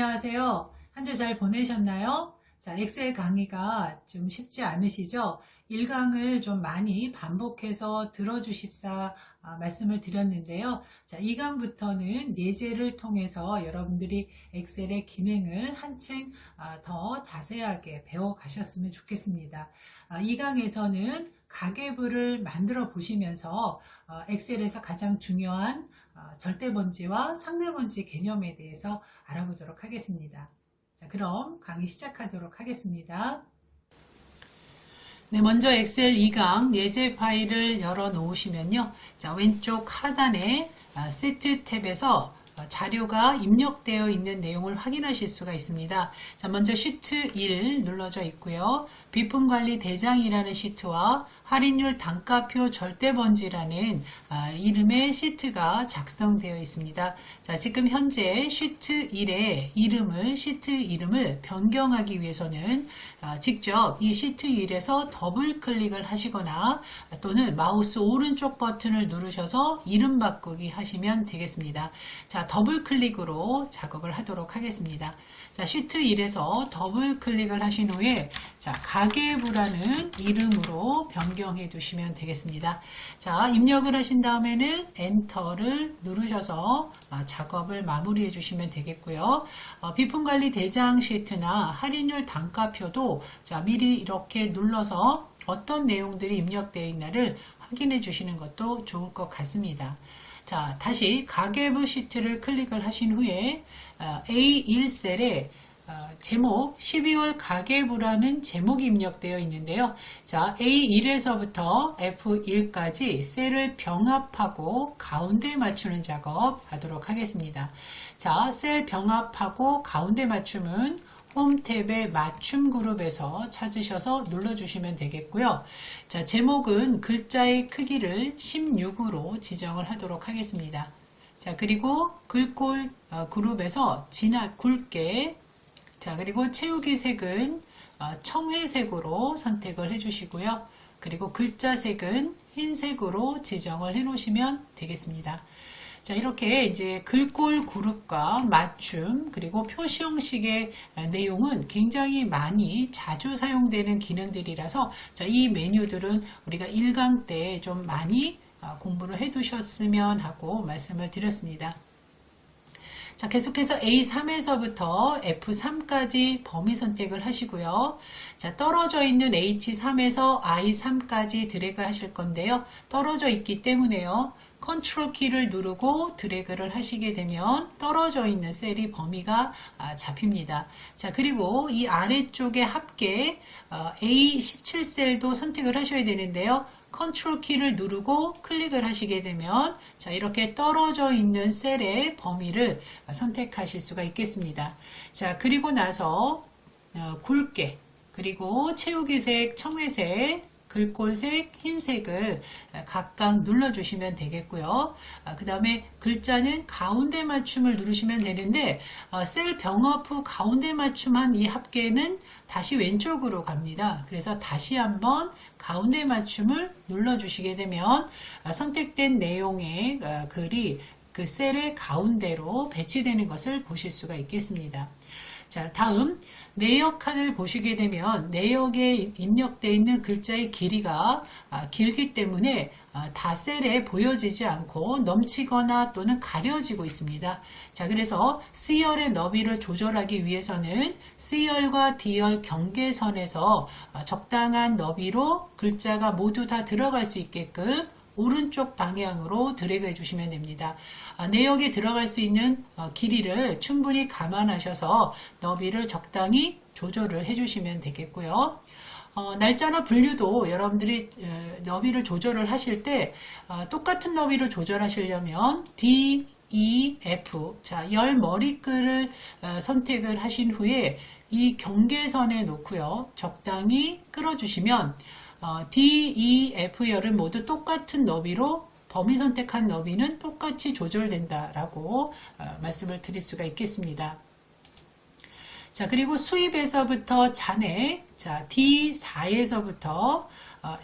안녕하세요. 한 주 잘 보내셨나요? 자, 엑셀 강의가 좀 쉽지 않으시죠? 1강을 좀 많이 반복해서 들어주십사 말씀을 드렸는데요. 자, 2강부터는 예제를 통해서 여러분들이 엑셀의 기능을 한층 더 자세하게 배워 가셨으면 좋겠습니다. 2강에서는 가계부를 만들어 보시면서 엑셀에서 가장 중요한 절대번지와 상대번지 개념에 대해서 알아보도록 하겠습니다. 자, 그럼 강의 시작하도록 하겠습니다. 네, 먼저 엑셀 2강 예제 파일을 열어 놓으시면요. 자, 왼쪽 하단에 세트 탭에서 자료가 입력되어 있는 내용을 확인하실 수가 있습니다. 자, 먼저 시트 1 눌러져 있고요. 비품관리 대장이라는 시트와 할인율 단가표 절대번지라는 이름의 시트가 작성되어 있습니다. 자, 지금 현재 시트 1의 시트 이름을 변경하기 위해서는 직접 이 시트 1에서 더블 클릭을 하시거나 또는 마우스 오른쪽 버튼을 누르셔서 이름 바꾸기 하시면 되겠습니다. 자, 더블 클릭으로 작업을 하도록 하겠습니다. 자, 시트 1에서 더블 클릭을 하신 후에 자, 가계부라는 이름으로 변경해 두시면 되겠습니다. 자, 입력을 하신 다음에는 엔터를 누르셔서 작업을 마무리해 주시면 되겠고요. 비품관리 대장 시트나 할인율 단가표도 자, 미리 이렇게 눌러서 어떤 내용들이 입력되어 있나를 확인해 주시는 것도 좋을 것 같습니다. 자, 다시 가계부 시트를 클릭을 하신 후에 A1셀에 제목 12월 가계부라는 제목이 입력되어 있는데요. 자, A1에서부터 F1까지 셀을 병합하고 가운데 맞추는 작업 하도록 하겠습니다. 자, 셀 병합하고 가운데 맞춤은 홈 탭의 맞춤 그룹에서 찾으셔서 눌러주시면 되겠고요. 자, 제목은 글자의 크기를 16으로 지정을 하도록 하겠습니다. 자, 그리고 글꼴 그룹에서 굵게 자, 그리고 채우기 색은 청회색으로 선택을 해주시고요. 그리고 글자 색은 흰색으로 지정을 해 놓으시면 되겠습니다. 자, 이렇게 이제 글꼴 그룹과 맞춤 그리고 표시 형식의 내용은 굉장히 많이 자주 사용되는 기능들이라서 자, 이 메뉴들은 우리가 1강 때 좀 많이 공부를 해 두셨으면 하고 말씀을 드렸습니다. 자, 계속해서 A3에서부터 F3까지 범위 선택을 하시고요. 자, 떨어져 있는 H3에서 I3까지 드래그 하실 건데요. 떨어져 있기 때문에요. 컨트롤 키를 누르고 드래그를 하시게 되면 떨어져 있는 셀이 범위가 잡힙니다. 자, 그리고 이 아래쪽에 합계 A17셀도 선택을 하셔야 되는데요. 컨트롤 키를 누르고 클릭을 하시게 되면 자, 이렇게 떨어져 있는 셀의 범위를 선택하실 수가 있겠습니다. 자, 그리고 나서 굵게 그리고 채우기색, 청회색, 글꼴색, 흰색을 각각 눌러주시면 되겠고요. 그 다음에 글자는 가운데 맞춤을 누르시면 되는데 셀 병합 후 가운데 맞춤한 이 합계는 다시 왼쪽으로 갑니다. 그래서 다시 한번 가운데 맞춤을 눌러주시게 되면 선택된 내용의 글이 그 셀의 가운데로 배치되는 것을 보실 수가 있겠습니다. 자, 다음 내역 칸을 보시게 되면 내역에 입력되어 있는 글자의 길이가 길기 때문에 다 셀에 보여지지 않고 넘치거나 또는 가려지고 있습니다. 자, 그래서 C열의 너비를 조절하기 위해서는 C열과 D열 경계선에서 적당한 너비로 글자가 모두 다 들어갈 수 있게끔 오른쪽 방향으로 드래그 해주시면 됩니다. 내역에 들어갈 수 있는 길이를 충분히 감안하셔서 너비를 적당히 조절을 해주시면 되겠고요. 날짜나 분류도 여러분들이 너비를 조절을 하실 때 똑같은 너비를 조절하시려면 D, E, F 자, 열 머리글을 선택을 하신 후에 이 경계선에 놓고요. 적당히 끌어주시면 D, E, F열은 모두 똑같은 너비로 범위 선택한 너비는 똑같이 조절된다라고 말씀을 드릴 수가 있겠습니다. 자, 그리고 수입에서부터 잔액, 자, D4에서부터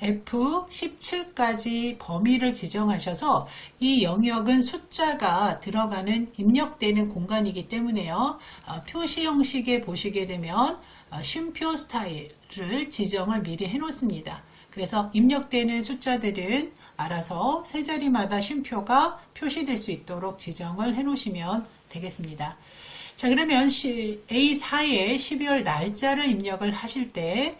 F17까지 범위를 지정하셔서 이 영역은 숫자가 들어가는 입력되는 공간이기 때문에요. 표시 형식에 보시게 되면 쉼표 스타일을 지정을 미리 해 놓습니다. 그래서 입력되는 숫자들은 알아서 세 자리마다 쉼표가 표시될 수 있도록 지정을 해 놓으시면 되겠습니다. 자, 그러면 A4에 12월 날짜를 입력을 하실 때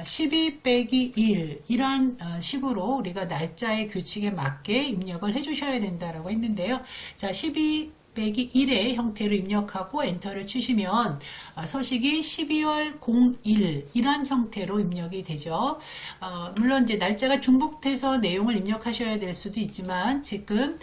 12 빼기 1 이런 식으로 우리가 날짜의 규칙에 맞게 입력을 해 주셔야 된다라고 했는데요. 자, 12 빼기 1의 형태로 입력하고 엔터를 치시면 서식이 12월 01 이런 형태로 입력이 되죠. 물론 이제 날짜가 중복돼서 내용을 입력하셔야 될 수도 있지만 지금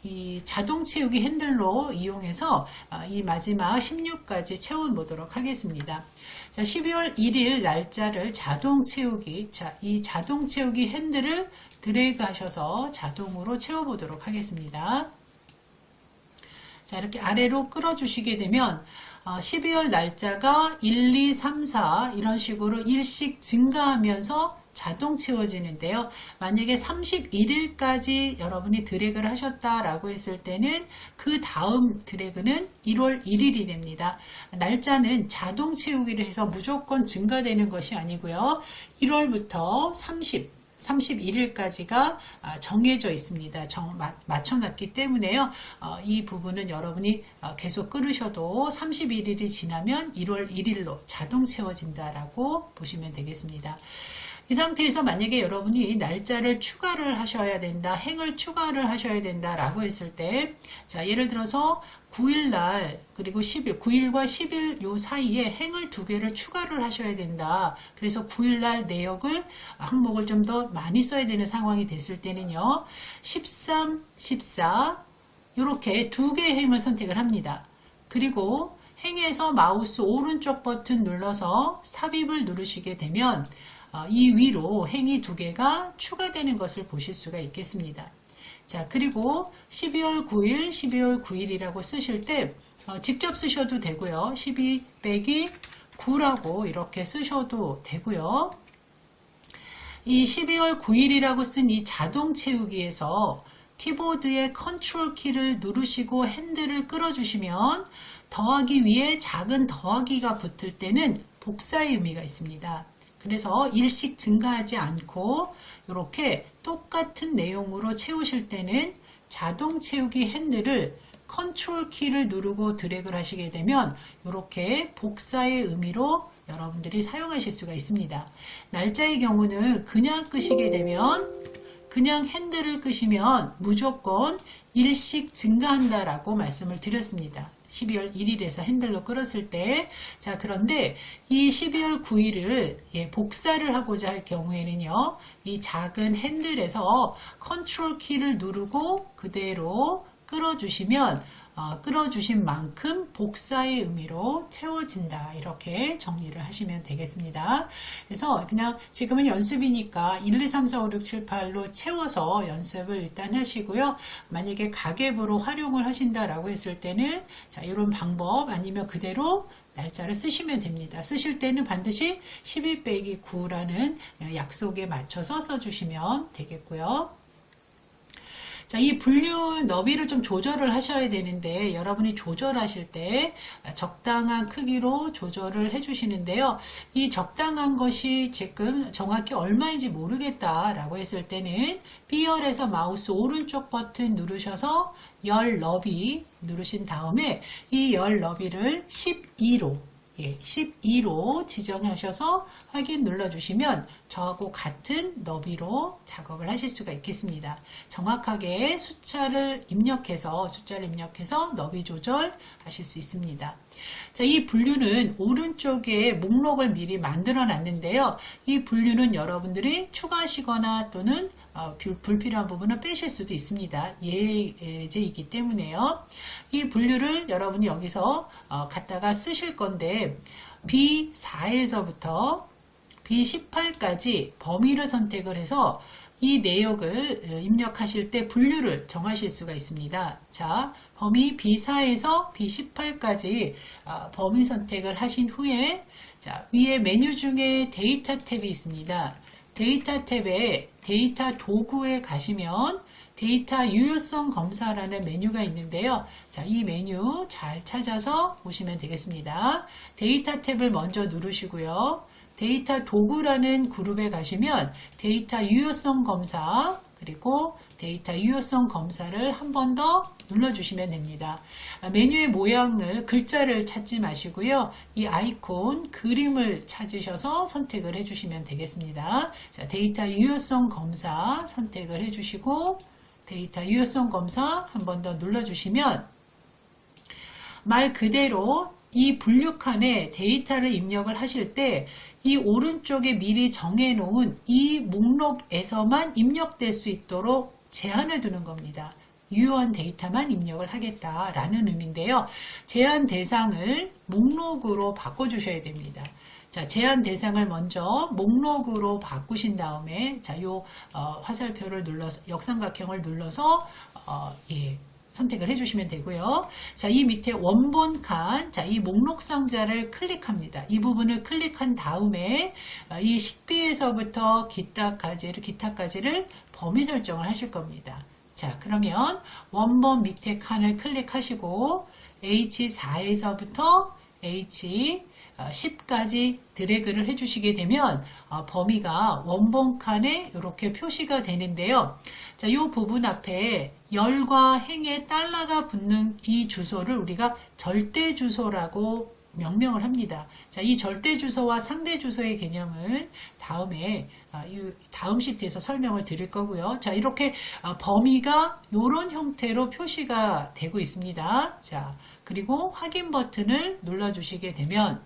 이 자동 채우기 핸들로 이용해서 이 마지막 16까지 채워보도록 하겠습니다. 자, 12월 1일 날짜를 자동 채우기, 자, 이 자동 채우기 핸들을 드래그 하셔서 자동으로 채워보도록 하겠습니다. 자, 이렇게 아래로 끌어주시게 되면 12월 날짜가 1, 2, 3, 4 이런 식으로 일씩 증가하면서 자동 채워지는데요. 만약에 31일까지 여러분이 드래그를 하셨다라고 했을 때는 그 다음 드래그는 1월 1일이 됩니다. 날짜는 자동 채우기를 해서 무조건 증가되는 것이 아니고요. 1월부터 31일까지가 정해져 있습니다. 맞춰놨기 때문에요. 이 부분은 여러분이 계속 끌으셔도 31일이 지나면 1월 1일로 자동 채워진다라고 보시면 되겠습니다. 이 상태에서 만약에 여러분이 날짜를 추가를 하셔야 된다, 행을 추가를 하셔야 된다라고 했을 때, 자, 예를 들어서 9일날 그리고 10일, 9일과 10일 요 사이에 행을 2개를 추가를 하셔야 된다. 그래서 9일날 내역을 항목을 좀 더 많이 써야 되는 상황이 됐을 때는요, 13, 14 이렇게 2개의 행을 선택을 합니다. 그리고 행에서 마우스 오른쪽 버튼 눌러서 삽입을 누르시게 되면 이 위로 행이 2개가 추가되는 것을 보실 수가 있겠습니다. 자, 그리고 12월 9일, 12월 9일이라고 쓰실 때 직접 쓰셔도 되고요. 12 빼기 9라고 이렇게 쓰셔도 되고요. 이 12월 9일이라고 쓴 이 자동 채우기에서 키보드의 컨트롤 키를 누르시고 핸들을 끌어주시면 더하기 위에 작은 더하기가 붙을 때는 복사의 의미가 있습니다. 그래서 일씩 증가하지 않고 이렇게 똑같은 내용으로 채우실 때는 자동 채우기 핸들을 컨트롤 키를 누르고 드래그를 하시게 되면 이렇게 복사의 의미로 여러분들이 사용하실 수가 있습니다. 날짜의 경우는 그냥 끄시게 되면 그냥 핸들을 끄시면 무조건 일씩 증가한다라고 말씀을 드렸습니다. 12월 1일에서 핸들로 끌었을 때, 자, 그런데 이 12월 9일을 복사를 하고자 할 경우에는요, 이 작은 핸들에서 컨트롤 키를 누르고 그대로 끌어주시면 끌어주신 만큼 복사의 의미로 채워진다. 이렇게 정리를 하시면 되겠습니다. 그래서 그냥 지금은 연습이니까 1, 2, 3, 4, 5, 6, 7, 8로 채워서 연습을 일단 하시고요. 만약에 가계부로 활용을 하신다라고 했을 때는 자, 이런 방법 아니면 그대로 날짜를 쓰시면 됩니다. 쓰실 때는 반드시 12 빼기 9라는 약속에 맞춰서 써주시면 되겠고요. 자, 이 분류 너비를 좀 조절을 하셔야 되는데 여러분이 조절하실 때 적당한 크기로 조절을 해주시는데요. 이 적당한 것이 지금 정확히 얼마인지 모르겠다라고 했을 때는 B열에서 마우스 오른쪽 버튼 누르셔서 열 너비 누르신 다음에 이 열 너비를 12로 12로 지정하셔서 확인 눌러주시면 저하고 같은 너비로 작업을 하실 수가 있겠습니다. 정확하게 숫자를 입력해서 너비 조절하실 수 있습니다. 자, 이 분류는 오른쪽에 목록을 미리 만들어 놨는데요. 이 분류는 여러분들이 추가하시거나 또는 불필요한 부분을 빼실 수도 있습니다. 예제이기 때문에요. 이 분류를 여러분이 여기서 갖다가 쓰실 건데 B4에서부터 B18까지 범위를 선택을 해서 이 내역을 입력하실 때 분류를 정하실 수가 있습니다. 자, 범위 B4에서 B18까지 범위 선택을 하신 후에 자, 위에 메뉴 중에 데이터 탭이 있습니다. 데이터 탭에 데이터 도구에 가시면 데이터 유효성 검사라는 메뉴가 있는데요. 자, 이 메뉴 잘 찾아서 보시면 되겠습니다. 데이터 탭을 먼저 누르시고요. 데이터 도구라는 그룹에 가시면 데이터 유효성 검사 그리고 데이터 유효성 검사를 한 번 더 눌러주시면 됩니다. 메뉴의 모양을 글자를 찾지 마시고요. 이 아이콘 그림을 찾으셔서 선택을 해주시면 되겠습니다. 자, 데이터 유효성 검사 선택을 해주시고 데이터 유효성 검사 한 번 더 눌러주시면 말 그대로 이 분류칸에 데이터를 입력을 하실 때 이 오른쪽에 미리 정해놓은 이 목록에서만 입력될 수 있도록 제한을 두는 겁니다. 유효한 데이터만 입력을 하겠다라는 의미인데요. 제한 대상을 목록으로 바꿔주셔야 됩니다. 자, 제한 대상을 먼저 목록으로 바꾸신 다음에 자, 요 화살표를 눌러서 역삼각형을 눌러서 선택을 해주시면 되고요. 자, 이 밑에 원본 칸, 자, 이 목록 상자를 클릭합니다. 이 부분을 클릭한 다음에 이 식비에서부터 기타까지를 범위 설정을 하실 겁니다. 자, 그러면 원본 밑에 칸을 클릭하시고 H4에서부터 H10까지 드래그를 해주시게 되면 범위가 원본 칸에 이렇게 표시가 되는데요. 자, 이 부분 앞에 열과 행에 달러가 붙는 이 주소를 우리가 절대 주소라고 명명을 합니다. 자, 이 절대 주소와 상대 주소의 개념은 다음에 다음 시트에서 설명을 드릴 거고요. 자, 이렇게 범위가 이런 형태로 표시가 되고 있습니다. 자, 그리고 확인 버튼을 눌러주시게 되면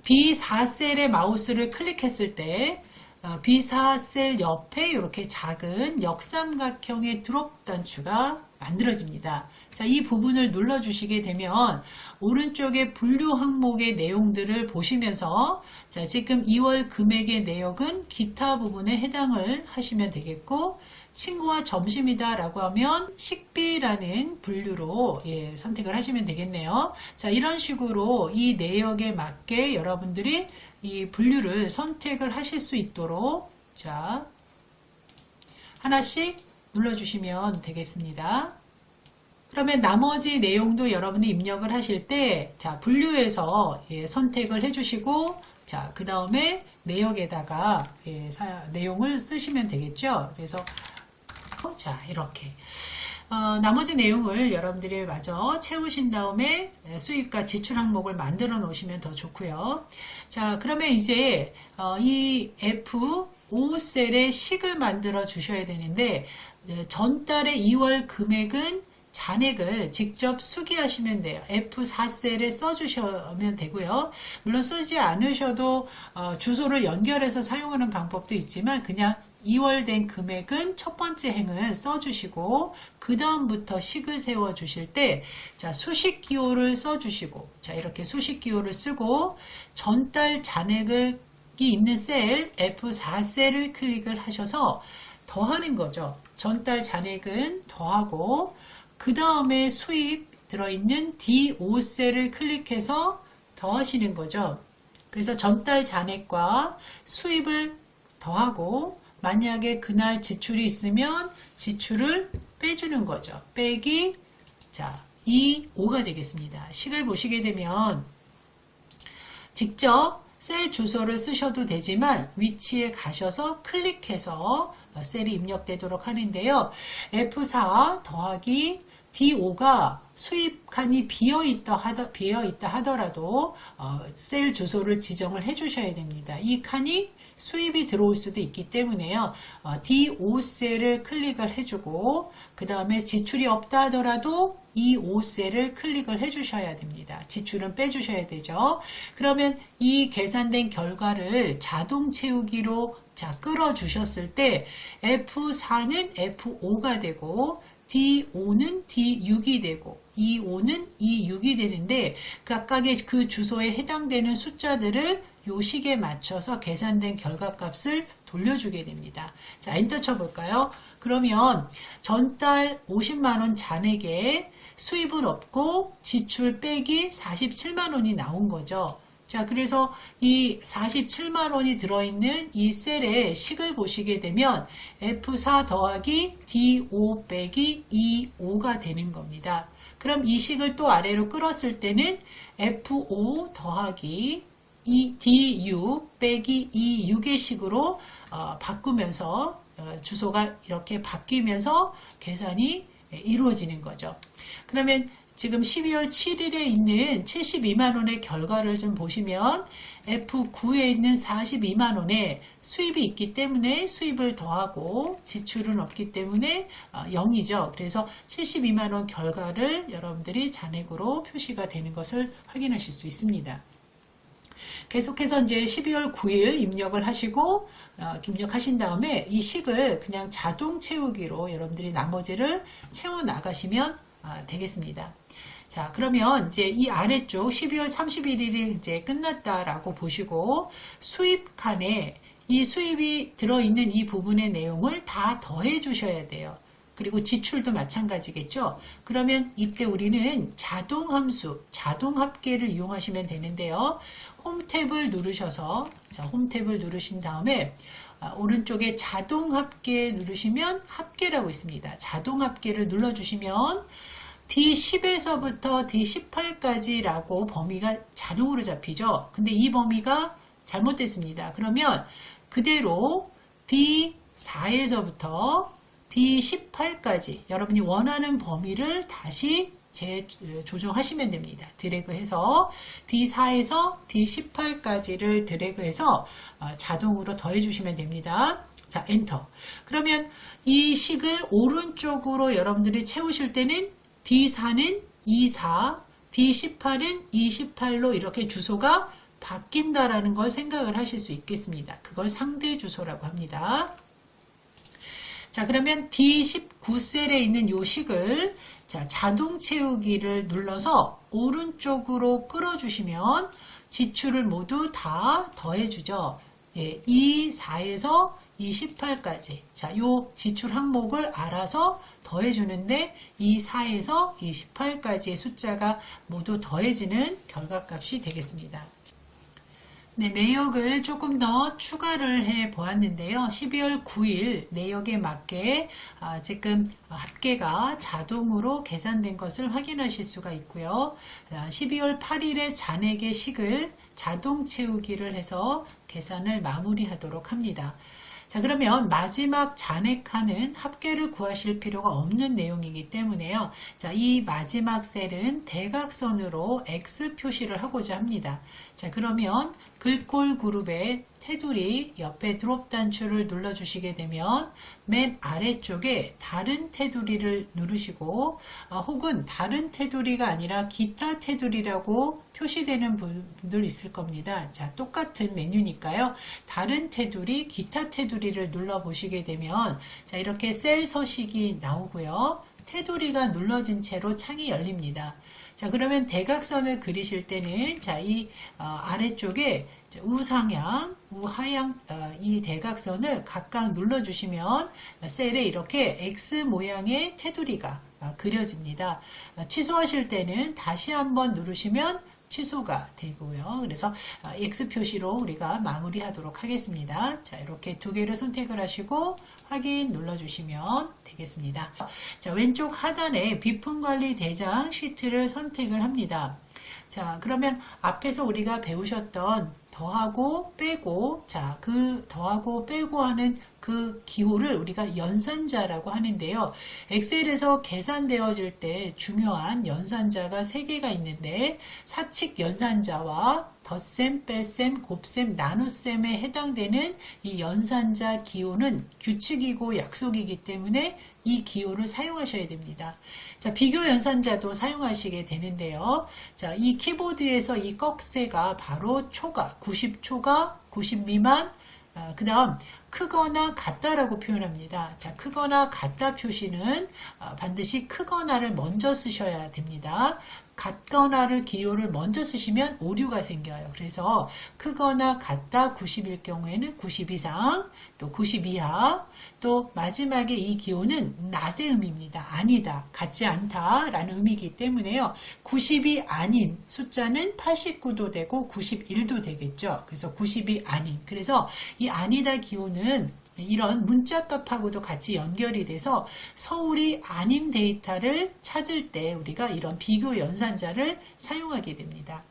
B4셀의 마우스를 클릭했을 때 B4셀 옆에 이렇게 작은 역삼각형의 드롭 단추가 만들어집니다. 자, 이 부분을 눌러주시게 되면 오른쪽에 분류 항목의 내용들을 보시면서 자, 지금 2월 금액의 내역은 기타 부분에 해당을 하시면 되겠고 친구와 점심이다 라고 하면 식비라는 분류로 선택을 하시면 되겠네요. 자, 이런 식으로 이 내역에 맞게 여러분들이 이 분류를 선택을 하실 수 있도록 자, 하나씩 눌러주시면 되겠습니다. 그러면 나머지 내용도 여러분이 입력을 하실 때 자, 분류해서 선택을 해주시고 자, 그 다음에 내역에다가 내용을 쓰시면 되겠죠. 그래서 자, 이렇게 나머지 내용을 여러분들이 마저 채우신 다음에 수입과 지출 항목을 만들어 놓으시면 더 좋고요. 자, 그러면 이제 이 F5셀의 식을 만들어 주셔야 되는데 전달의 2월 금액은 잔액을 직접 수기하시면 돼요. F4셀에 써주시면 되고요. 물론 쓰지 않으셔도 주소를 연결해서 사용하는 방법도 있지만 그냥 2월 된 금액은 첫 번째 행은 써주시고 그 다음부터 식을 세워 주실 때 자, 수식 기호를 써주시고 자, 이렇게 수식 기호를 쓰고 전달 잔액이 있는 셀 F4셀을 클릭을 하셔서 더하는 거죠. 전달 잔액은 더하고 그 다음에 수입 들어있는 D5셀을 클릭해서 더하시는 거죠. 그래서 전달 잔액과 수입을 더하고 만약에 그날 지출이 있으면 지출을 빼주는 거죠. 빼기 자, 5가 되겠습니다. 식을 보시게 되면 직접 셀 주소를 쓰셔도 되지만 위치에 가셔서 클릭해서 셀이 입력되도록 하는데요. F4 더하기 D5가 수입 칸이 비어있다 하더라도 셀 주소를 지정을 해 주셔야 됩니다. 이 칸이 수입이 들어올 수도 있기 때문에요. D5셀을 클릭을 해주고 그 다음에 지출이 없다 하더라도 이 5셀을 클릭을 해주셔야 됩니다. 지출은 빼주셔야 되죠. 그러면 이 계산된 결과를 자동 채우기로 자, 끌어주셨을 때 F4는 F5가 되고 D5는 D6이 되고 E5는 E6이 되는데 각각의 그 주소에 해당되는 숫자들을 요 식에 맞춰서 계산된 결과값을 돌려주게 됩니다. 자, 엔터 쳐볼까요? 그러면 전달 50만원 잔액에 수입은 없고 지출 빼기 47만원이 나온 거죠. 자, 그래서 이 47만원이 들어있는 이 셀의 식을 보시게 되면 F4 더하기 D5 빼기 E5가 되는 겁니다. 그럼 이 식을 또 아래로 끌었을 때는 F5 더하기 D6 빼기 E6의 식으로 바꾸면서 주소가 이렇게 바뀌면서 계산이 이루어지는 거죠. 그러면 지금 12월 7일에 있는 72만원의 결과를 좀 보시면 F9에 있는 42만원에 수입이 있기 때문에 수입을 더하고 지출은 없기 때문에 0이죠. 그래서 72만원 결과를 여러분들이 잔액으로 표시가 되는 것을 확인하실 수 있습니다. 계속해서 이제 12월 9일 입력을 하시고 입력하신 다음에 이 식을 그냥 자동 채우기로 여러분들이 나머지를 채워 나가시면 되겠습니다. 자, 그러면 이제 이 아래쪽 12월 31일이 이제 끝났다라고 보시고 수입 칸에 이 수입이 들어있는 이 부분의 내용을 다 더해 주셔야 돼요. 그리고 지출도 마찬가지겠죠. 그러면 이때 우리는 자동 함수, 자동 합계를 이용하시면 되는데요. 홈 탭을 누르셔서, 자, 홈 탭을 누르신 다음에 오른쪽에 자동 합계 누르시면 합계라고 있습니다. 자동 합계를 눌러주시면 D10에서부터 D18까지라고 범위가 자동으로 잡히죠. 근데 이 범위가 잘못됐습니다. 그러면 그대로 D4에서부터 D18까지 여러분이 원하는 범위를 다시 조정하시면 됩니다. 드래그해서 D4에서 D18까지를 드래그해서 자동으로 더해주시면 됩니다. 자, 엔터. 그러면 이 식을 오른쪽으로 여러분들이 채우실 때는 D4는 24, D18은 28로 이렇게 주소가 바뀐다라는 걸 생각을 하실 수 있겠습니다. 그걸 상대 주소라고 합니다. 자, 그러면 D19 셀에 있는 요 식을 자, 자동 채우기를 눌러서 오른쪽으로 끌어주시면 지출을 모두 다 더해주죠. 예, 24에서 28까지. 자, 요 지출 항목을 알아서 더해주는데 24에서 28까지의 숫자가 모두 더해지는 결과값이 되겠습니다. 네, 내역을 조금 더 추가를 해 보았는데요. 12월 9일 내역에 맞게 지금 합계가 자동으로 계산된 것을 확인하실 수가 있고요. 12월 8일에 잔액의 식을 자동 채우기를 해서 계산을 마무리하도록 합니다. 자, 그러면 마지막 잔액칸은 합계를 구하실 필요가 없는 내용이기 때문에요. 자, 이 마지막 셀은 대각선으로 X 표시를 하고자 합니다. 자, 그러면 글꼴 그룹의 테두리 옆에 드롭 단추를 눌러주시게 되면 맨 아래쪽에 다른 테두리를 누르시고 혹은 다른 테두리가 아니라 기타 테두리라고 표시되는 분들 있을 겁니다. 자, 똑같은 메뉴니까요. 다른 테두리, 기타 테두리를 눌러보시게 되면 자, 이렇게 셀 서식이 나오고요. 테두리가 눌러진 채로 창이 열립니다. 자, 그러면 대각선을 그리실 때는 자, 이 아래쪽에 우상향, 우하향 이 대각선을 각각 눌러주시면 셀에 이렇게 X 모양의 테두리가 그려집니다. 취소하실 때는 다시 한번 누르시면 취소가 되고요. 그래서 X 표시로 우리가 마무리하도록 하겠습니다. 자, 이렇게 두 개를 선택을 하시고 확인 눌러주시면 되겠습니다. 자, 왼쪽 하단에 비품관리 대장 시트를 선택을 합니다. 자, 그러면 앞에서 우리가 배우셨던 더하고 빼고, 자, 그 더하고 빼고 하는 그 기호를 우리가 연산자라고 하는데요. 엑셀에서 계산되어질 때 중요한 연산자가 3개가 있는데 사칙 연산자와 덧셈, 뺄셈, 곱셈, 나눗셈에 해당되는 이 연산자 기호는 규칙이고 약속이기 때문에 이 기호를 사용하셔야 됩니다. 자, 비교 연산자도 사용하시게 되는데요. 자, 이 키보드에서 이 꺽쇠가 바로 초과, 90초과, 90 미만, 그 다음 크거나 같다라고 표현합니다. 자, 크거나 같다 표시는 반드시 크거나를 먼저 쓰셔야 됩니다. 같거나를 기호를 먼저 쓰시면 오류가 생겨요. 그래서 크거나 같다 90일 경우에는 90 이상, 또 90 이하, 또 마지막에 이 기호는 낫의 의미입니다. 아니다, 같지 않다 라는 의미이기 때문에요. 90이 아닌 숫자는 89도 되고 91도 되겠죠. 그래서 90이 아닌. 그래서 이 아니다 기호는 이런 문자값하고도 같이 연결이 돼서 서울이 아닌 데이터를 찾을 때 우리가 이런 비교 연산자를 사용하게 됩니다.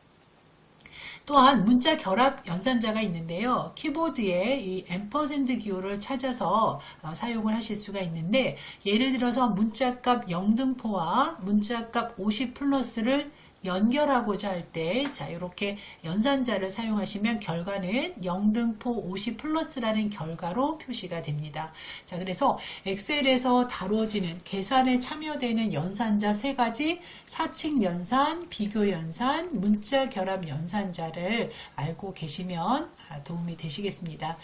또한 문자 결합 연산자가 있는데요. 키보드에 이 앰퍼센드 기호를 찾아서 사용을 하실 수가 있는데, 예를 들어서 문자값 0등포와 문자값 50 플러스를 연결하고자 할 때, 자, 이렇게 연산자를 사용하시면 결과는 0등포 50 플러스라는 결과로 표시가 됩니다. 자, 그래서 엑셀에서 다뤄지는 계산에 참여되는 연산자 세 가지, 사칙 연산, 비교 연산, 문자 결합 연산자를 알고 계시면 도움이 되시겠습니다.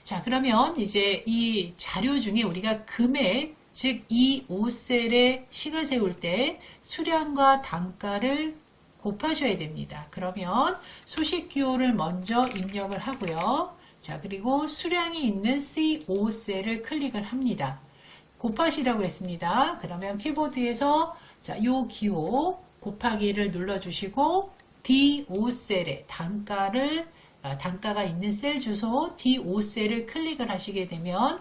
자, 그러면 이제 이 자료 중에 우리가 금액, 즉 이 5셀에 식을 세울 때 수량과 단가를 곱하셔야 됩니다. 그러면 수식 기호를 먼저 입력을 하고요. 자, 그리고 수량이 있는 C5셀을 클릭을 합니다. 곱하시라고 했습니다. 그러면 키보드에서 자, 요 기호 곱하기를 눌러주시고 D5셀에 단가가 있는 셀 주소 D5셀을 클릭을 하시게 되면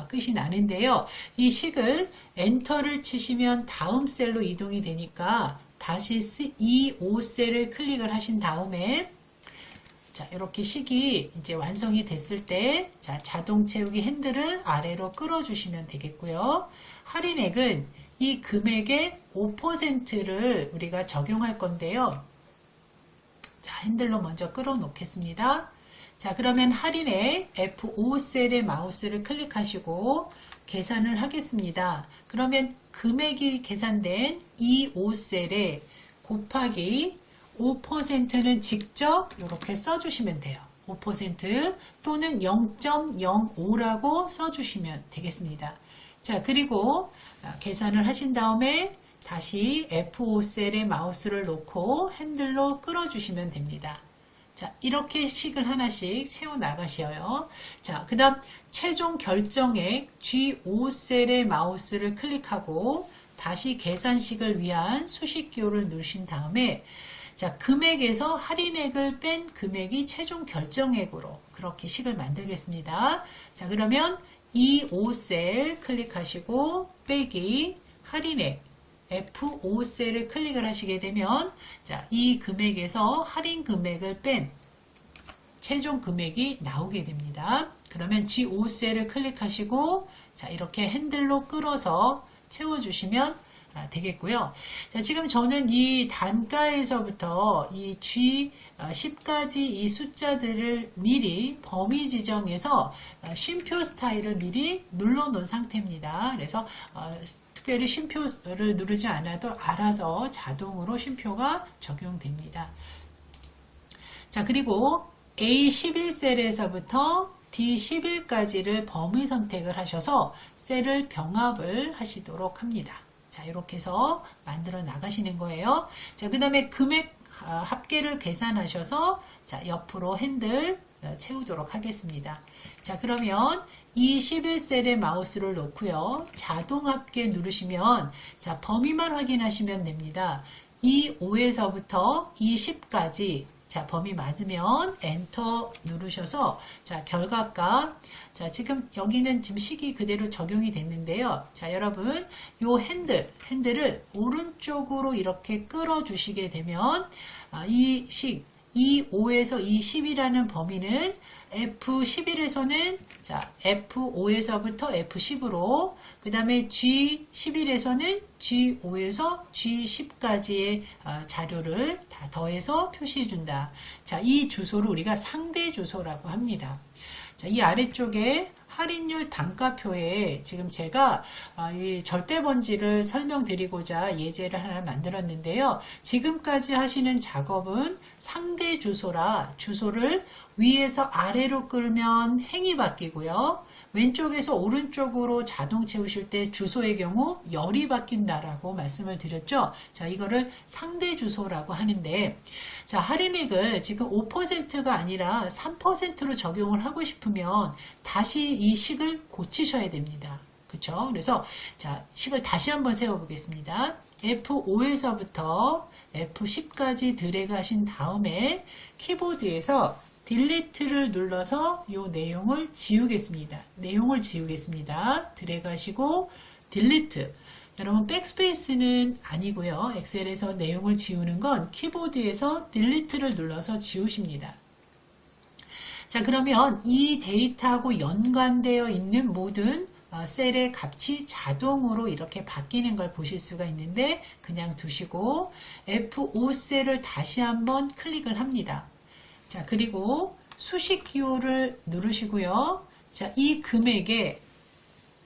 끝이 나는데요. 이 식을 엔터를 치시면 다음 셀로 이동이 되니까 다시 E5셀을 클릭을 하신 다음에 자, 이렇게 식이 이제 완성이 됐을 때 자, 자동 채우기 핸들을 아래로 끌어주시면 되겠고요. 할인액은 이 금액의 5%를 우리가 적용할 건데요. 자, 핸들로 먼저 끌어 놓겠습니다. 자, 그러면 할인액 F5셀의 마우스를 클릭하시고 계산을 하겠습니다. 그러면 금액이 계산된 이 5셀에 곱하기 5%는 직접 이렇게 써주시면 돼요. 5% 또는 0.05라고 써주시면 되겠습니다. 자, 그리고 계산을 하신 다음에 다시 F5셀에 마우스를 놓고 핸들로 끌어주시면 됩니다. 자, 이렇게 식을 하나씩 세워 나가셔요. 자, 그 다음 최종 결정액 G5셀의 마우스를 클릭하고 다시 계산식을 위한 수식 기호를 누르신 다음에 자, 금액에서 할인액을 뺀 금액이 최종 결정액으로 그렇게 식을 만들겠습니다. 자, 그러면 이 5셀 클릭하시고 빼기 할인액 F5셀을 클릭을 하시게 되면 자, 이 금액에서 할인 금액을 뺀 최종 금액이 나오게 됩니다. 그러면 G5셀을 클릭하시고 자, 이렇게 핸들로 끌어서 채워주시면 되겠고요. 자, 지금 저는 이 단가에서부터 이 G10까지 이 숫자들을 미리 범위 지정해서 쉼표 스타일을 미리 눌러 놓은 상태입니다. 그래서 특별히 쉼표를 누르지 않아도 알아서 자동으로 쉼표가 적용됩니다. 자, 그리고 A11셀에서부터 D11까지를 범위 선택을 하셔서 셀을 병합을 하시도록 합니다. 자, 이렇게 해서 만들어 나가시는 거예요. 자, 그 다음에 금액 합계를 계산하셔서 자, 옆으로 핸들 채우도록 하겠습니다. 자, 그러면 이 11셀에 마우스를 놓고요. 자동 합계 누르시면 자, 범위만 확인하시면 됩니다. 이 5에서부터 이 10까지 자, 범위 맞으면 엔터 누르셔서 자, 결과값 자, 지금 여기는 지금 식이 그대로 적용이 됐는데요. 자, 여러분 요 핸들을 오른쪽으로 이렇게 끌어 주시게 되면 이 식 E5에서 E10이라는 범위는 F11에서는 자, F5에서부터 F10으로 그 다음에 G11에서는 G5에서 G10까지의 자료를 다 더해서 표시해 준다. 자, 이 주소를 우리가 상대 주소라고 합니다. 자, 이 아래쪽에 할인율 단가표에 지금 제가 이 절대번지를 설명드리고자 예제를 하나 만들었는데요. 지금까지 하시는 작업은 상대 주소라 주소를 위에서 아래로 끌면 행이 바뀌고요. 왼쪽에서 오른쪽으로 자동 채우실 때 주소의 경우 열이 바뀐다라고 말씀을 드렸죠. 자, 이거를 상대 주소라고 하는데, 자, 할인액을 지금 5%가 아니라 3%로 적용을 하고 싶으면 다시 이 식을 고치셔야 됩니다. 그쵸? 그래서 자, 식을 다시 한번 세워보겠습니다. F5에서부터 F10까지 드래그 하신 다음에 키보드에서 딜리트를 눌러서 이 내용을 지우겠습니다. 내용을 지우겠습니다. 드래그 하시고 딜리트. 여러분 백스페이스는 아니고요. 엑셀에서 내용을 지우는 건 키보드에서 딜리트를 눌러서 지우십니다. 자, 그러면 이 데이터하고 연관되어 있는 모든 셀의 값이 자동으로 이렇게 바뀌는 걸 보실 수가 있는데 그냥 두시고 F5 셀을 다시 한번 클릭을 합니다. 자, 그리고 수식 기호를 누르시고요. 자, 이 금액에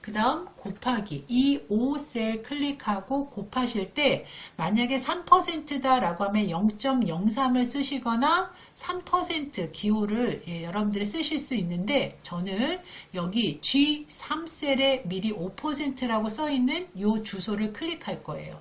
그 다음 곱하기 이 5셀 클릭하고 곱하실 때 만약에 3%다 라고 하면 0.03을 쓰시거나 3% 기호를 여러분들이 쓰실 수 있는데 저는 여기 G3셀에 미리 5%라고 써있는 이 주소를 클릭할 거예요.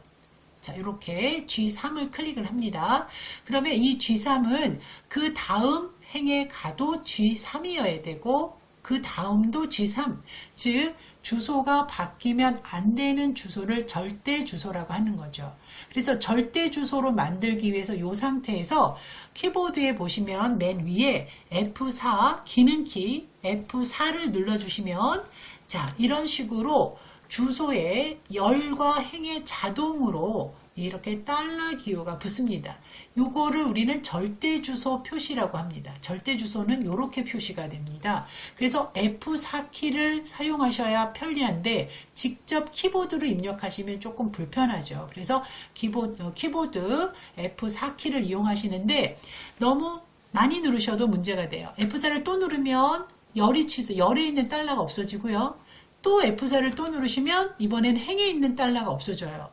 자, 이렇게 G3을 클릭을 합니다. 그러면 이 G3은 그 다음 행에 가도 G3이어야 되고 그 다음도 G3, 즉 주소가 바뀌면 안 되는 주소를 절대 주소라고 하는 거죠. 그래서 절대 주소로 만들기 위해서 이 상태에서 키보드에 보시면 맨 위에 F4 기능키 F4를 눌러주시면 자, 이런 식으로 주소에 열과 행에 자동으로 이렇게 달러 기호가 붙습니다. 요거를 우리는 절대 주소 표시라고 합니다. 절대 주소는 이렇게 표시가 됩니다. 그래서 F4키를 사용하셔야 편리한데 직접 키보드로 입력하시면 조금 불편하죠. 그래서 키보드 F4키를 이용하시는데 너무 많이 누르셔도 문제가 돼요. F4를 또 누르면 열에 있는 달러가 없어지고요. 또 F4를 또 누르시면 이번엔 행에 있는 달러가 없어져요.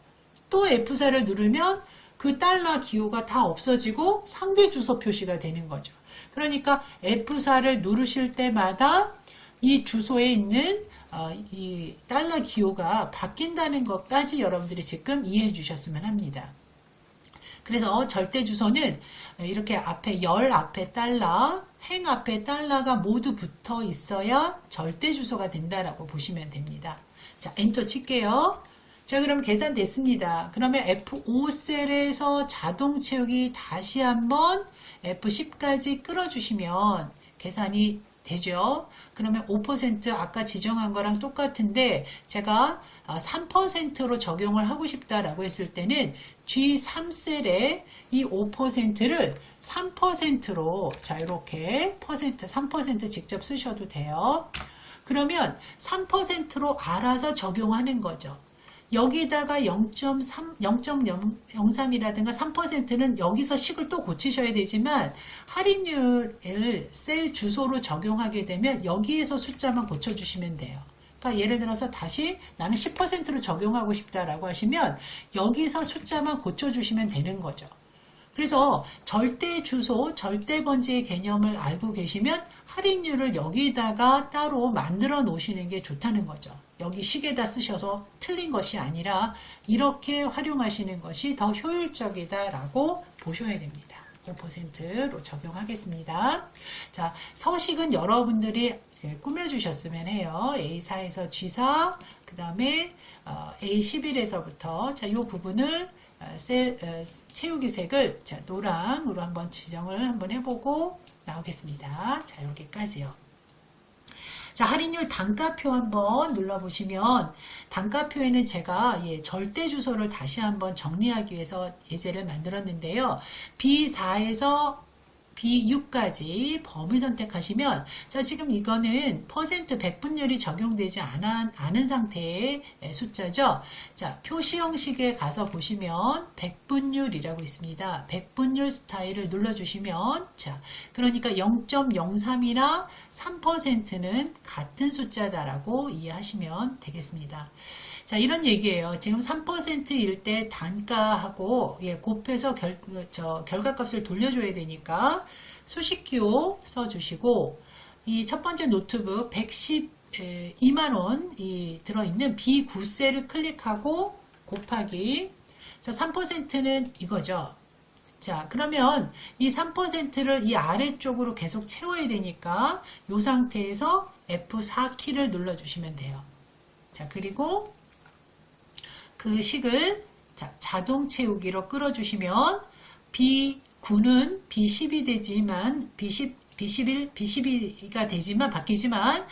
또 F4를 누르면 그 달러 기호가 다 없어지고 상대 주소 표시가 되는 거죠. 그러니까 F4를 누르실 때마다 이 주소에 있는 이 달러 기호가 바뀐다는 것까지 여러분들이 지금 이해해 주셨으면 합니다. 그래서 절대 주소는 이렇게 앞에 열 앞에 달러, 행 앞에 달러가 모두 붙어 있어야 절대 주소가 된다라고 보시면 됩니다. 자, 엔터 칠게요. 자, 그럼 계산됐습니다. 그러면 F5셀에서 자동 채우기 다시 한번 F10까지 끌어주시면 계산이 되죠. 그러면 5% 아까 지정한 거랑 똑같은데 제가 3%로 적용을 하고 싶다라고 했을 때는 G3셀에 이 5%를 3%로 자, 이렇게 3% 직접 쓰셔도 돼요. 그러면 3%로 알아서 적용하는 거죠. 여기다가 0.03이라든가 3%는 여기서 식을 또 고치셔야 되지만 할인율을 셀 주소로 적용하게 되면 여기에서 숫자만 고쳐주시면 돼요. 그러니까 예를 들어서 다시 나는 10%로 적용하고 싶다라고 하시면 여기서 숫자만 고쳐주시면 되는 거죠. 그래서 절대 주소, 절대 번지의 개념을 알고 계시면 할인율을 여기다가 따로 만들어 놓으시는 게 좋다는 거죠. 여기 식에다 쓰셔서 틀린 것이 아니라 이렇게 활용하시는 것이 더 효율적이다라고 보셔야 됩니다. 5%로 적용하겠습니다. 자, 서식은 여러분들이 꾸며주셨으면 해요. A4에서 G4, 그 다음에 A11에서부터 자, 이 부분을 채우기 색을 자, 노랑으로 한번 지정을 한번 해보고 나오겠습니다. 자, 여기까지요. 자, 할인율 단가표 한번 눌러보시면 단가표에는 제가 절대 주소를 다시 한번 정리하기 위해서 예제를 만들었는데요. B4에서 B6까지 범위 선택하시면 자, 지금 이거는 퍼센트 백분율이 적용되지 않은 상태의 숫자죠. 자, 표시 형식에 가서 보시면 백분율이라고 있습니다. 백분율 스타일을 눌러주시면 자, 그러니까 0.03이나 3%는 같은 숫자다라고 이해하시면 되겠습니다. 자, 이런 얘기예요. 지금 3%일 때 단가하고 곱해서 결과값을 돌려줘야 되니까 수식기호 써주시고 이 첫 번째 노트북 112만원 들어있는 B9셀을 클릭하고 곱하기 자 3%는 이거죠. 자 그러면 이 3%를 이 아래쪽으로 계속 채워야 되니까 이 상태에서 F4키를 눌러주시면 돼요. 자 그리고 그 식을 자동 채우기로 끌어주시면 B9은 B10이 되지만 B11, B12가 되지만 바뀌지만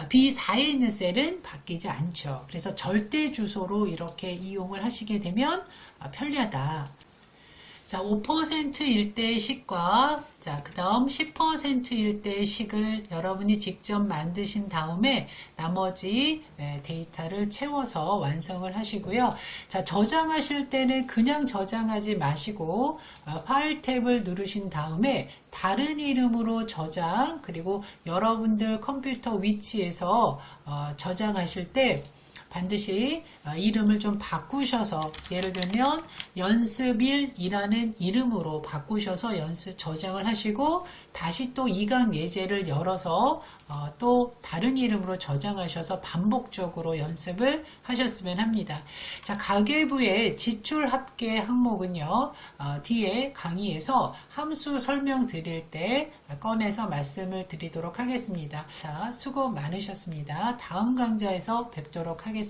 B4에 있는 셀은 바뀌지 않죠. 그래서 절대 주소로 이렇게 이용을 하시게 되면 편리하다. 자, 5%일 때의 식과 그 다음 10%일 때의 식을 여러분이 직접 만드신 다음에 나머지 데이터를 채워서 완성을 하시고요. 자, 저장하실 때는 그냥 저장하지 마시고 파일 탭을 누르신 다음에 다른 이름으로 저장 그리고 여러분들 컴퓨터 위치에서 저장하실 때 반드시 이름을 좀 바꾸셔서 예를 들면 연습1이라는 이름으로 바꾸셔서 연습 저장을 하시고 다시 또 2강 예제를 열어서 또 다른 이름으로 저장하셔서 반복적으로 연습을 하셨으면 합니다. 자, 가계부의 지출 합계 항목은요. 뒤에 강의에서 함수 설명 드릴 때 꺼내서 말씀을 드리도록 하겠습니다. 자, 수고 많으셨습니다. 다음 강좌에서 뵙도록 하겠습니다.